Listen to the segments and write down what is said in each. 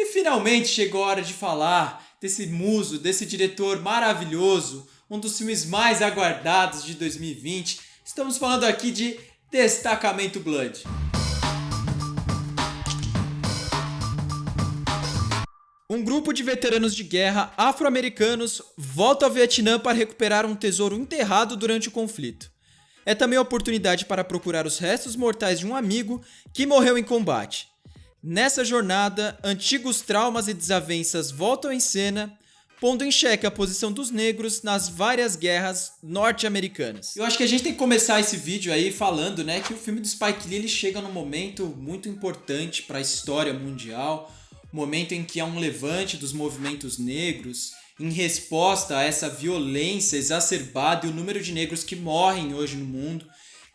E finalmente chegou a hora de falar desse muso, desse diretor maravilhoso, um dos filmes mais aguardados de 2020. Estamos falando aqui de Destacamento Blood. Um grupo de veteranos de guerra afro-americanos volta ao Vietnã para recuperar um tesouro enterrado durante o conflito. É também a oportunidade para procurar os restos mortais de um amigo que morreu em combate. Nessa jornada, antigos traumas e desavenças voltam em cena, pondo em xeque a posição dos negros nas várias guerras norte-americanas. Eu acho que a gente tem que começar esse vídeo aí falando, né, que o filme do Spike Lee ele chega num momento muito importante para a história mundial, momento em que há um levante dos movimentos negros em resposta a essa violência exacerbada e o número de negros que morrem hoje no mundo,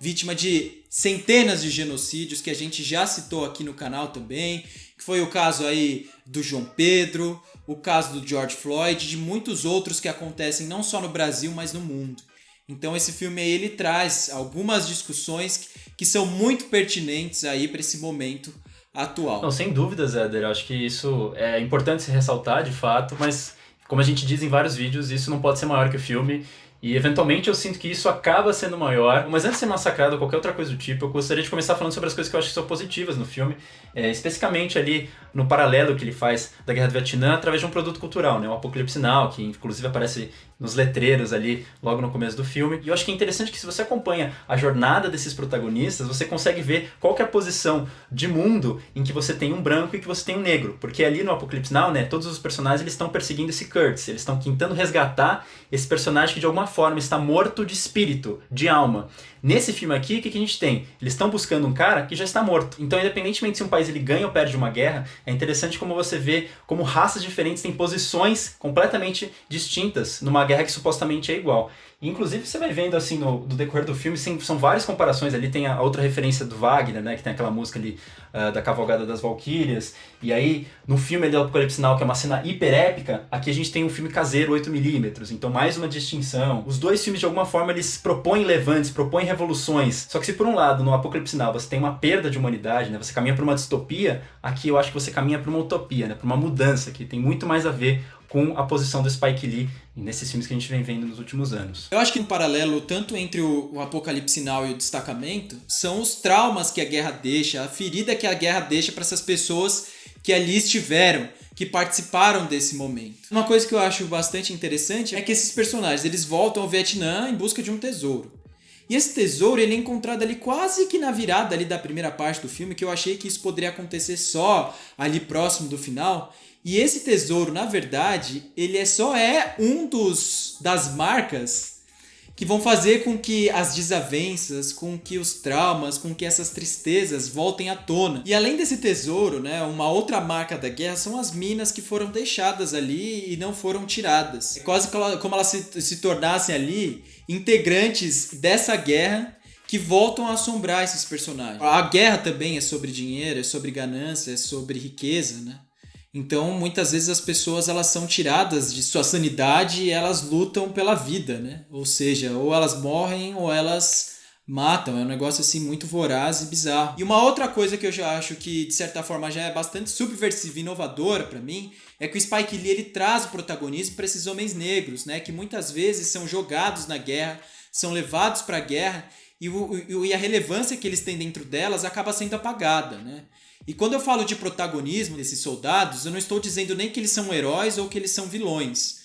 vítima de centenas de genocídios que a gente já citou aqui no canal também, que foi o caso aí do João Pedro, o caso do George Floyd, de muitos outros que acontecem não só no Brasil, mas no mundo. Então esse filme aí ele traz algumas discussões que são muito pertinentes aí para esse momento atual. Não, sem dúvidas, Éder. Eu acho que isso é importante se ressaltar, de fato, mas como a gente diz em vários vídeos, isso não pode ser maior que o filme. E eventualmente eu sinto que isso acaba sendo maior. Mas antes de ser massacrado ou qualquer outra coisa do tipo, eu gostaria de começar falando sobre as coisas que eu acho que são positivas no filme. Especificamente ali no paralelo que ele faz da Guerra do Vietnã através de um produto cultural, né? O Apocalipse Now, que inclusive aparece nos letreiros ali logo no começo do filme. E eu acho que é interessante que se você acompanha a jornada desses protagonistas, você consegue ver qual que é a posição de mundo em que você tem um branco e que você tem um negro. Porque ali no Apocalipse Now, né, todos os personagens eles estão perseguindo esse Kurtz, eles estão tentando resgatar esse personagem que de alguma forma está morto de espírito, de alma. Nesse filme aqui, o que a gente tem? Eles estão buscando um cara que já está morto. Então, independentemente se um país ele ganha ou perde uma guerra, é interessante como você vê como raças diferentes têm posições completamente distintas numa guerra que supostamente é igual. E, inclusive, você vai vendo assim no decorrer do filme, são várias comparações. Ali tem a outra referência do Wagner, né, que tem aquela música ali da Cavalgada das Valquírias. E aí, no filme do Apocalipse Now, que é uma cena hiper épica, aqui a gente tem um filme caseiro 8mm. Então, mais uma distinção. Os dois filmes, de alguma forma, eles propõem levantes, propõem revoluções. Só que se por um lado, no Apocalipse Now, você tem uma perda de humanidade, né, você caminha para uma distopia, aqui eu acho que você caminha para uma utopia, né, para uma mudança, que tem muito mais a ver com a posição do Spike Lee nesses filmes que a gente vem vendo nos últimos anos. Eu acho que um paralelo tanto entre o Apocalipse Now e o Destacamento são os traumas que a guerra deixa, a ferida que a guerra deixa para essas pessoas que ali estiveram, que participaram desse momento. Uma coisa que eu acho bastante interessante é que esses personagens eles voltam ao Vietnã em busca de um tesouro. E esse tesouro ele é encontrado ali quase que na virada ali da primeira parte do filme, que eu achei que isso poderia acontecer só ali próximo do final. E esse tesouro, na verdade, ele só é um das marcas que vão fazer com que as desavenças, com que os traumas, com que essas tristezas voltem à tona. E além desse tesouro, né, uma outra marca da guerra são as minas que foram deixadas ali e não foram tiradas. É quase como elas se tornassem ali integrantes dessa guerra que voltam a assombrar esses personagens. A guerra também é sobre dinheiro, é sobre ganância, é sobre riqueza, né? Então, muitas vezes as pessoas elas são tiradas de sua sanidade e elas lutam pela vida, né? Ou seja, ou elas morrem ou elas matam. É um negócio assim muito voraz e bizarro. E uma outra coisa que eu já acho que de certa forma já é bastante subversiva e inovadora para mim é que o Spike Lee ele traz o protagonismo para esses homens negros, né? Que muitas vezes são jogados na guerra, são levados para a guerra e a relevância que eles têm dentro delas acaba sendo apagada, né? E quando eu falo de protagonismo desses soldados, eu não estou dizendo nem que eles são heróis ou que eles são vilões,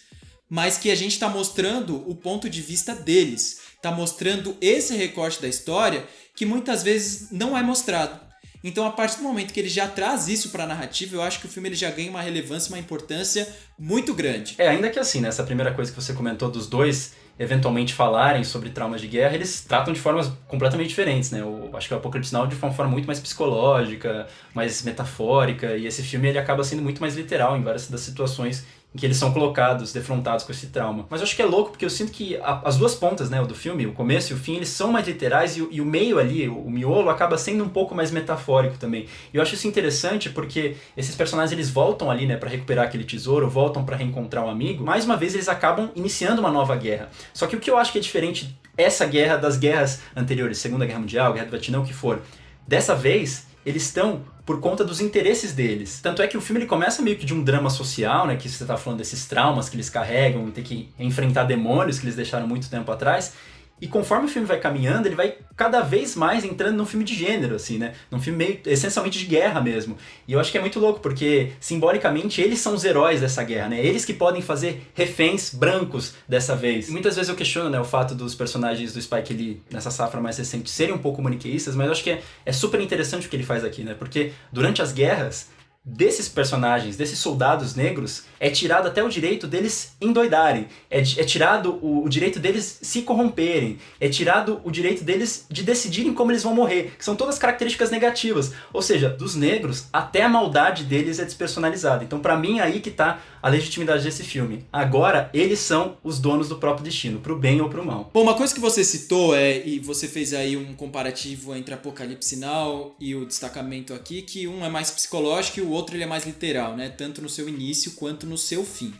mas que a gente está mostrando o ponto de vista deles, está mostrando esse recorte da história que muitas vezes não é mostrado. Então, a partir do momento que ele já traz isso para a narrativa, eu acho que o filme ele já ganha uma relevância, uma importância muito grande. Ainda que assim, né, essa primeira coisa que você comentou dos dois eventualmente falarem sobre traumas de guerra, eles tratam de formas completamente diferentes, né? Eu acho que o Apocalipse Now de uma forma muito mais psicológica, mais metafórica, e esse filme ele acaba sendo muito mais literal em várias das situações em que eles são colocados, defrontados com esse trauma. Mas eu acho que é louco, porque eu sinto que as duas pontas, né, do filme, o começo e o fim, eles são mais literais e o meio ali, o miolo, acaba sendo um pouco mais metafórico também. E eu acho isso interessante porque esses personagens, eles voltam ali, né, pra recuperar aquele tesouro, voltam pra reencontrar um amigo. Mais uma vez, eles acabam iniciando uma nova guerra. Só que o que eu acho que é diferente essa guerra das guerras anteriores, Segunda Guerra Mundial, Guerra do Vietnã, o que for, dessa vez, eles estão por conta dos interesses deles. Tanto é que o filme ele começa meio que de um drama social, né, que você tá falando desses traumas que eles carregam, ter que enfrentar demônios que eles deixaram muito tempo atrás. E conforme o filme vai caminhando, ele vai cada vez mais entrando num filme de gênero, assim, né? Num filme meio, essencialmente de guerra mesmo. E eu acho que é muito louco, porque simbolicamente eles são os heróis dessa guerra, né? Eles que podem fazer reféns brancos dessa vez. E muitas vezes eu questiono, né, o fato dos personagens do Spike Lee nessa safra mais recente serem um pouco maniqueístas, mas eu acho que é super interessante o que ele faz aqui, né? Porque durante as guerras, desses personagens, desses soldados negros, é tirado até o direito deles endoidarem, é tirado o direito deles se corromperem, é tirado o direito deles de decidirem como eles vão morrer, que são todas características negativas. Ou seja, dos negros, até a maldade deles é despersonalizada. Então, pra mim, é aí que tá a legitimidade desse filme. Agora, eles são os donos do próprio destino, pro bem ou pro mal. Bom, uma coisa que você citou e você fez aí um comparativo entre Apocalipse Now e o Destacamento aqui, que um é mais psicológico e o outro ele é mais literal, né? Tanto no seu início quanto no seu fim.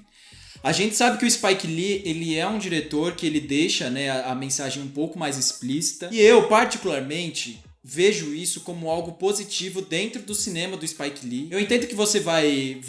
A gente sabe que o Spike Lee, ele é um diretor que ele deixa, né, a mensagem um pouco mais explícita. E eu, particularmente, vejo isso como algo positivo dentro do cinema do Spike Lee. Eu entendo que você vai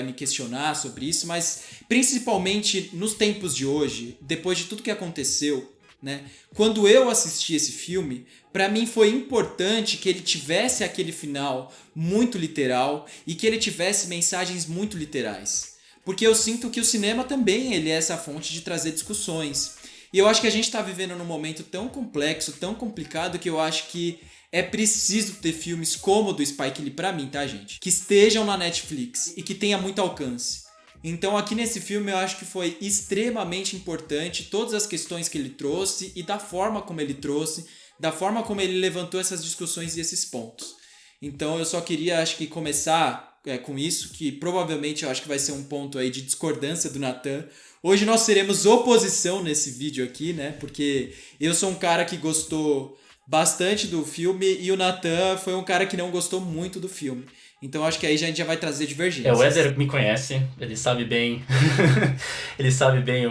me questionar sobre isso, mas principalmente nos tempos de hoje, depois de tudo que aconteceu, né? Quando eu assisti esse filme, pra mim foi importante que ele tivesse aquele final muito literal e que ele tivesse mensagens muito literais. Porque eu sinto que o cinema também ele é essa fonte de trazer discussões. E eu acho que a gente tá vivendo num momento tão complexo, tão complicado, que eu acho que é preciso ter filmes como o do Spike Lee, pra mim, tá, gente? Que estejam na Netflix e que tenha muito alcance. Então aqui nesse filme eu acho que foi extremamente importante todas as questões que ele trouxe e da forma como ele trouxe, da forma como ele levantou essas discussões e esses pontos. Então eu só queria, acho que, começar com isso, que provavelmente eu acho que vai ser um ponto aí de discordância do Nathan. Hoje nós seremos oposição nesse vídeo aqui, né? Porque eu sou um cara que gostou bastante do filme e o Nathan foi um cara que não gostou muito do filme. Então acho que aí a gente já vai trazer divergências. O Éder me conhece, ele sabe bem ele sabe bem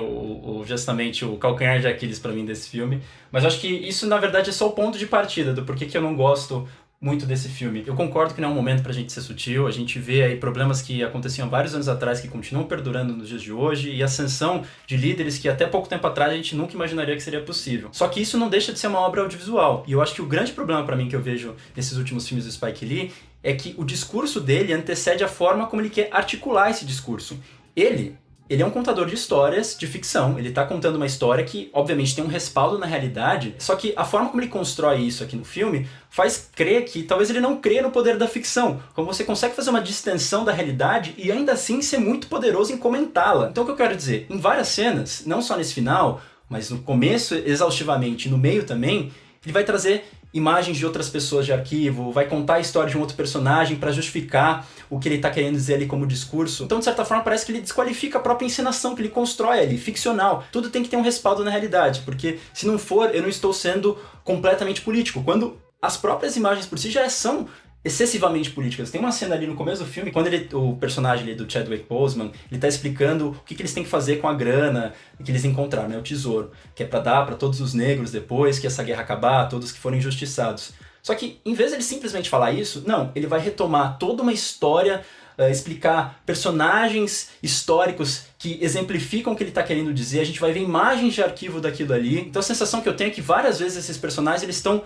justamente o calcanhar de Aquiles pra mim desse filme, mas eu acho que isso na verdade é só o ponto de partida do porquê que eu não gosto muito desse filme. Eu concordo que não é um momento pra gente ser sutil, a gente vê aí problemas que aconteciam vários anos atrás que continuam perdurando nos dias de hoje e ascensão de líderes que até pouco tempo atrás a gente nunca imaginaria que seria possível. Só que isso não deixa de ser uma obra audiovisual, e eu acho que o grande problema pra mim que eu vejo nesses últimos filmes do Spike Lee é que o discurso dele antecede a forma como ele quer articular esse discurso. Ele é um contador de histórias de ficção, ele tá contando uma história que, obviamente, tem um respaldo na realidade, só que a forma como ele constrói isso aqui no filme faz crer que talvez ele não creia no poder da ficção, como você consegue fazer uma distensão da realidade e ainda assim ser muito poderoso em comentá-la. Então o que eu quero dizer? Em várias cenas, não só nesse final, mas no começo exaustivamente, no meio também, ele vai trazer imagens de outras pessoas de arquivo, vai contar a história de um outro personagem para justificar o que ele tá querendo dizer ali como discurso. Então, de certa forma, parece que ele desqualifica a própria encenação que ele constrói ali, ficcional. Tudo tem que ter um respaldo na realidade, porque se não for, eu não estou sendo completamente político. Quando as próprias imagens por si já são excessivamente políticas. Tem uma cena ali no começo do filme, quando o personagem ali do Chadwick Boseman, ele tá explicando o que eles têm que fazer com a grana que eles encontraram, né, o tesouro, que é pra dar pra todos os negros depois que essa guerra acabar, todos que foram injustiçados. Só que, em vez de ele simplesmente falar isso, não, ele vai retomar toda uma história, explicar personagens históricos que exemplificam o que ele está querendo dizer, a gente vai ver imagens de arquivo daquilo ali. Então a sensação que eu tenho é que várias vezes esses personagens eles estão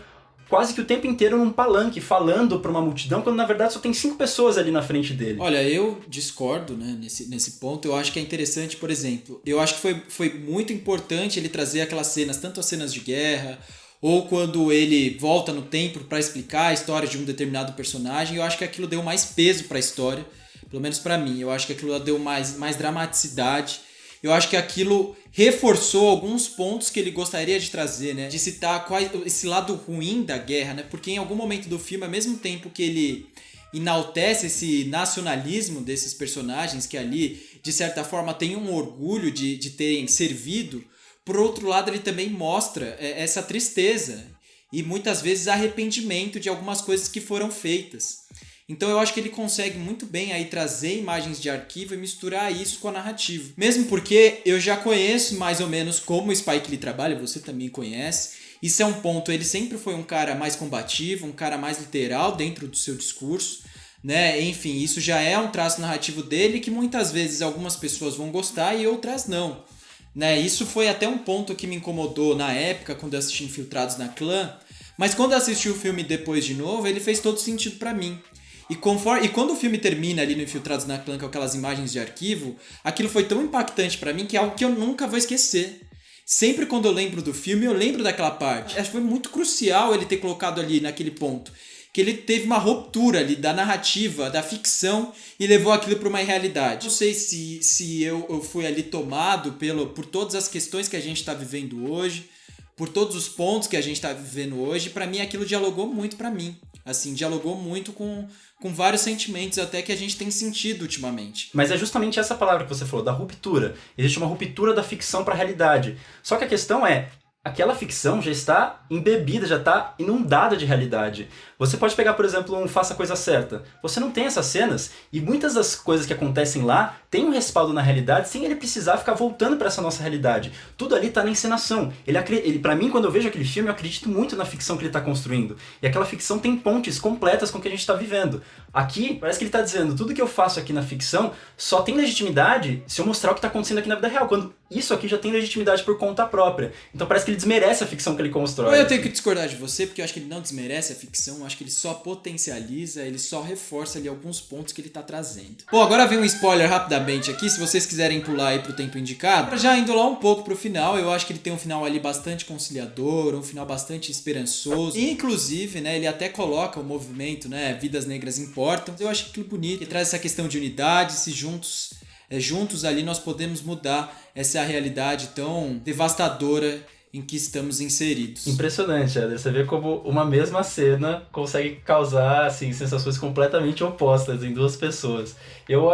quase que o tempo inteiro num palanque, falando para uma multidão, quando na verdade só tem 5 pessoas ali na frente dele. Olha, eu discordo, né, nesse ponto. Eu acho que é interessante, por exemplo, eu acho que foi muito importante ele trazer aquelas cenas, tanto as cenas de guerra, ou quando ele volta no tempo para explicar a história de um determinado personagem. Eu acho que aquilo deu mais peso para a história, pelo menos para mim. Eu acho que aquilo deu mais dramaticidade. Eu acho que aquilo reforçou alguns pontos que ele gostaria de trazer, né? De citar esse lado ruim da guerra, né? Porque em algum momento do filme, ao mesmo tempo que ele enaltece esse nacionalismo desses personagens que ali, de certa forma, tem um orgulho de terem servido, por outro lado, ele também mostra essa tristeza e muitas vezes arrependimento de algumas coisas que foram feitas. Então eu acho que ele consegue muito bem aí trazer imagens de arquivo e misturar isso com a narrativa. Mesmo porque eu já conheço mais ou menos como o Spike Lee trabalha, você também conhece. Isso é um ponto, ele sempre foi um cara mais combativo, um cara mais literal dentro do seu discurso. né? Enfim, isso já é um traço narrativo dele que muitas vezes algumas pessoas vão gostar e outras não, né? Isso foi até um ponto que me incomodou na época quando eu assisti Infiltrados na Clã, mas quando eu assisti o filme depois de novo, ele fez todo sentido pra mim. E quando o filme termina ali no Infiltrados na Clã com aquelas imagens de arquivo, aquilo foi tão impactante pra mim que é algo que eu nunca vou esquecer. Sempre quando eu lembro do filme, eu lembro daquela parte. Acho que foi muito crucial ele ter colocado ali naquele ponto. Que ele teve uma ruptura ali da narrativa, da ficção e levou aquilo para uma realidade. Não sei se eu fui ali tomado por todas as questões que a gente está vivendo hoje, por todos os pontos que a gente está vivendo hoje. Para mim aquilo dialogou muito para mim. Assim, dialogou muito com vários sentimentos até que a gente tem sentido ultimamente. Mas é justamente essa palavra que você falou, da ruptura. Existe uma ruptura da ficção para a realidade. Só que a questão é, aquela ficção já está embebida, já está inundada de realidade. Você pode pegar, por exemplo, um Faça a Coisa Certa. Você não tem essas cenas e muitas das coisas que acontecem lá têm um respaldo na realidade sem ele precisar ficar voltando para essa nossa realidade. Tudo ali está na encenação. Para mim, quando eu vejo aquele filme, eu acredito muito na ficção que ele está construindo. E aquela ficção tem pontes completas com o que a gente está vivendo. Aqui, parece que ele está dizendo, tudo que eu faço aqui na ficção só tem legitimidade se eu mostrar o que está acontecendo aqui na vida real. Quando isso aqui já tem legitimidade por conta própria. Então parece que ele desmerece a ficção que ele constrói. Ou eu tenho que discordar de você, porque eu acho que ele não desmerece a ficção, eu acho que ele só potencializa, ele só reforça ali alguns pontos que ele tá trazendo. Bom, agora vem um spoiler rapidamente aqui, se vocês quiserem pular aí pro tempo indicado. Já indo lá um pouco pro final, eu acho que ele tem um final ali bastante conciliador, um final bastante esperançoso. E, inclusive, né, ele até coloca o movimento, né, Vidas Negras Importam. Eu acho aquilo bonito, ele traz essa questão de unidade, se juntos ali nós podemos mudar essa realidade tão devastadora em que estamos inseridos. Impressionante, Éder. Você vê como uma mesma cena consegue causar assim, sensações completamente opostas em duas pessoas. Eu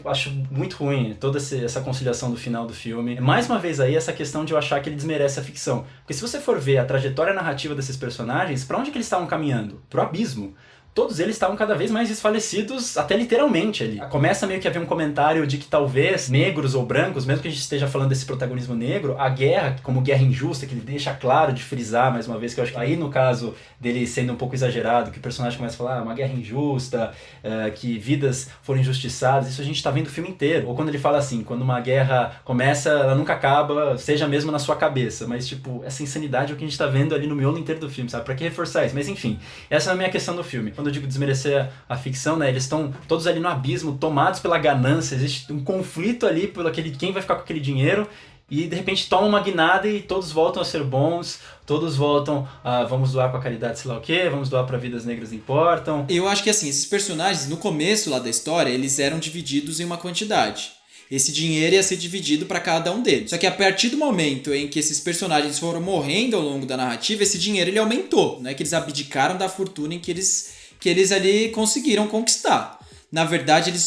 acho muito ruim toda essa conciliação do final do filme. Mais uma vez aí, essa questão de eu achar que ele desmerece a ficção. Porque se você for ver a trajetória narrativa desses personagens, pra onde que eles estavam caminhando? Pro abismo. Todos eles estavam cada vez mais desfalecidos, até literalmente ali. Começa meio que a haver um comentário de que talvez negros ou brancos, mesmo que a gente esteja falando desse protagonismo negro, a guerra, como guerra injusta, que ele deixa claro de frisar mais uma vez, que eu acho que aí no caso dele sendo um pouco exagerado, que o personagem começa a falar uma guerra injusta, que vidas foram injustiçadas, isso a gente tá vendo o filme inteiro. Ou quando ele fala assim, quando uma guerra começa, ela nunca acaba, seja mesmo na sua cabeça. Mas tipo, essa insanidade é o que a gente tá vendo ali no miolo inteiro do filme, sabe? Pra que reforçar isso? Mas enfim, essa é a minha questão do filme. Quando eu digo desmerecer a ficção, né, eles estão todos ali no abismo, tomados pela ganância, existe um conflito ali pelo quem vai ficar com aquele dinheiro, e de repente toma uma guinada e todos voltam a ser bons, todos voltam a vamos doar pra caridade sei lá o quê, vamos doar pra Vidas Negras Importam. Eu acho que assim, esses personagens no começo lá da história, eles eram divididos em uma quantidade. Esse dinheiro ia ser dividido para cada um deles. Só que a partir do momento em que esses personagens foram morrendo ao longo da narrativa, esse dinheiro ele aumentou, né? Que eles abdicaram da fortuna em que eles ali conseguiram conquistar. Na verdade, eles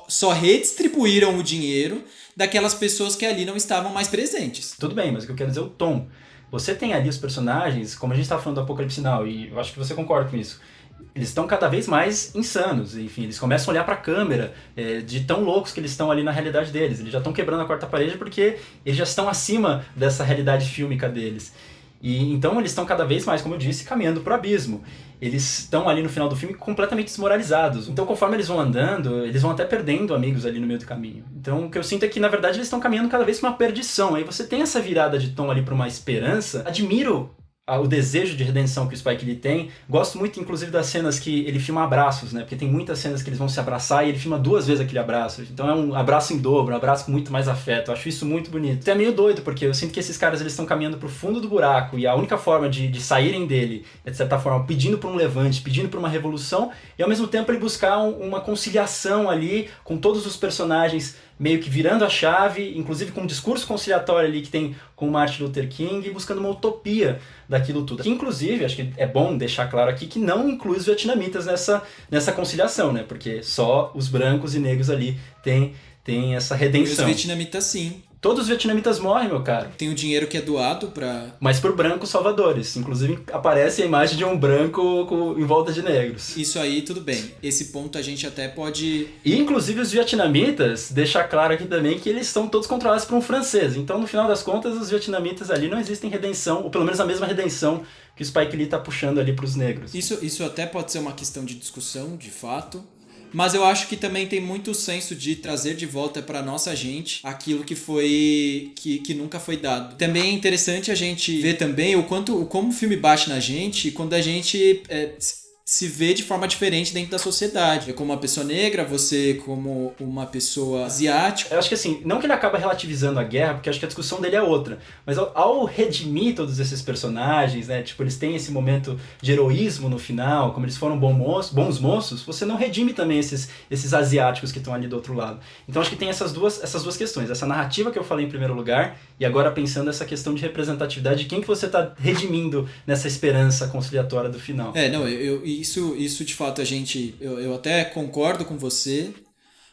só redistribuíram o dinheiro daquelas pessoas que ali não estavam mais presentes. Tudo bem, mas o que eu quero dizer é o tom. Você tem ali os personagens, como a gente estava falando do Apocalipse Now, e eu acho que você concorda com isso. Eles estão cada vez mais insanos, enfim, eles começam a olhar para a câmera de tão loucos que eles estão ali na realidade deles. Eles já estão quebrando a quarta parede porque eles já estão acima dessa realidade fílmica deles. E então eles estão cada vez mais, como eu disse, caminhando pro abismo. Eles estão ali no final do filme completamente desmoralizados. Então conforme eles vão andando, eles vão até perdendo amigos ali no meio do caminho. Então o que eu sinto é que na verdade eles estão caminhando cada vez para uma perdição. Aí você tem essa virada de tom ali para uma esperança. Admiro o desejo de redenção que o Spike Lee tem. Gosto muito, inclusive, das cenas que ele filma abraços, né? Porque tem muitas cenas que eles vão se abraçar e ele filma 2 vezes aquele abraço. Então é um abraço em dobro, um abraço com muito mais afeto. Eu acho isso muito bonito. Então é meio doido, porque eu sinto que esses caras eles estão caminhando pro fundo do buraco e a única forma de saírem dele é, de certa forma, pedindo por um levante, pedindo por uma revolução e, ao mesmo tempo, ele buscar uma conciliação ali com todos os personagens meio que virando a chave, inclusive com um discurso conciliatório ali que tem com o Martin Luther King, buscando uma utopia daquilo tudo. Que, inclusive, acho que é bom deixar claro aqui que não inclui os vietnamitas nessa conciliação, né? Porque só os brancos e negros ali têm essa redenção. E os vietnamitas sim. Todos os vietnamitas morrem, meu cara. Tem o dinheiro que é doado pra... Mas por brancos salvadores. Inclusive aparece a imagem de um branco em volta de negros. Isso aí, tudo bem. Esse ponto a gente até pode... E inclusive os vietnamitas, deixar claro aqui também que eles são todos controlados por um francês. Então no final das contas os vietnamitas ali não existem redenção, ou pelo menos a mesma redenção que o Spike Lee tá puxando ali pros negros. Isso até pode ser uma questão de discussão, de fato. Mas eu acho que também tem muito senso de trazer de volta para nossa gente aquilo que foi que nunca foi dado. Também é interessante a gente ver também como o filme bate na gente quando a gente se vê de forma diferente dentro da sociedade. Como uma pessoa negra, você como uma pessoa asiática. Eu acho que assim, não que ele acaba relativizando a guerra, porque eu acho que a discussão dele é outra, mas ao redimir todos esses personagens, né, tipo, eles têm esse momento de heroísmo no final, como eles foram bons moços, você não redime também esses asiáticos que estão ali do outro lado. Então acho que tem essas duas questões, essa narrativa que eu falei em primeiro lugar, e agora pensando essa questão de representatividade, de quem que você está redimindo nessa esperança conciliatória do final. Isso de fato eu até concordo com você,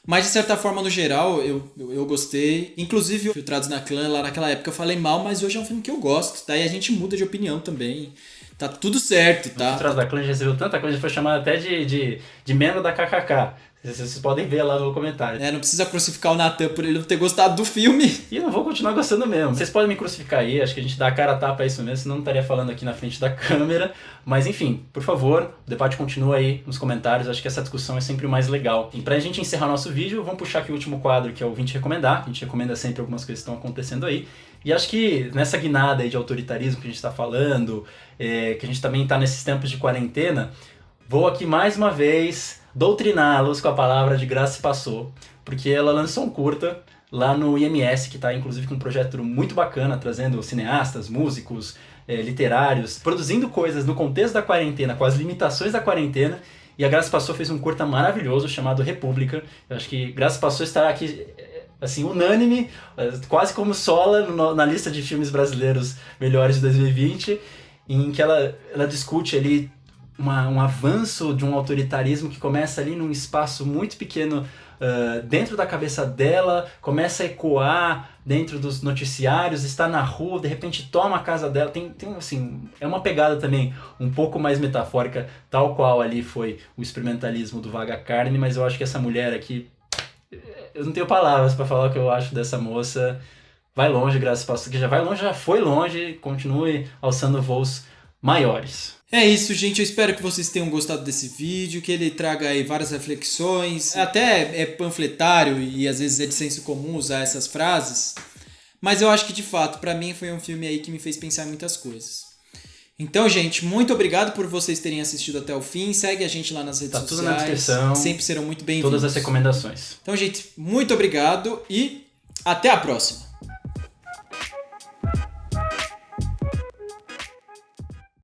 mas de certa forma no geral eu gostei. Inclusive Filtrados na Clã, lá naquela época eu falei mal, mas hoje é um filme que eu gosto, tá? E a gente muda de opinião também, tá tudo certo, tá? Filtrados da Clã já recebeu tanta coisa, foi chamado até de membro da KKK. Vocês podem ver lá no comentário. Não precisa crucificar o Nathan por ele não ter gostado do filme. E eu não vou continuar gostando mesmo. Vocês podem me crucificar aí, acho que a gente dá a cara a tapa a isso mesmo, senão não estaria falando aqui na frente da câmera. Mas enfim, por favor, o debate continua aí nos comentários, acho que essa discussão é sempre o mais legal. E pra gente encerrar nosso vídeo, vamos puxar aqui o último quadro, que é o Vim Te Recomendar. A gente recomenda sempre algumas coisas que estão acontecendo aí. E acho que nessa guinada aí de autoritarismo que a gente está falando, que a gente também está nesses tempos de quarentena, vou aqui mais uma vez doutriná-los com a palavra de Graça Se Passou, porque ela lançou um curta lá no IMS, que está inclusive com um projeto muito bacana, trazendo cineastas, músicos, literários, produzindo coisas no contexto da quarentena, com as limitações da quarentena, e a Graça Se Passou fez um curta maravilhoso chamado República. Eu acho que Graça Se Passou estará aqui assim, unânime, quase como sola na lista de filmes brasileiros melhores de 2020, em que ela discute ali um avanço de um autoritarismo que começa ali num espaço muito pequeno dentro da cabeça dela, começa a ecoar dentro dos noticiários, está na rua, de repente toma a casa dela, tem assim, é uma pegada também um pouco mais metafórica, tal qual ali foi o experimentalismo do Vaga Carne, mas eu acho que essa mulher aqui, eu não tenho palavras para falar o que eu acho dessa moça. Vai longe, Graça Se Passou, que já vai longe, já foi longe, continue alçando voos maiores. É isso, gente. Eu espero que vocês tenham gostado desse vídeo, que ele traga aí várias reflexões. Até é panfletário e às vezes é de senso comum usar essas frases. Mas eu acho que, de fato, pra mim foi um filme aí que me fez pensar em muitas coisas. Então, gente, muito obrigado por vocês terem assistido até o fim. Segue a gente lá nas redes sociais. Tá tudo na descrição. Sempre serão muito bem-vindos. Todas as recomendações. Então, gente, muito obrigado e até a próxima.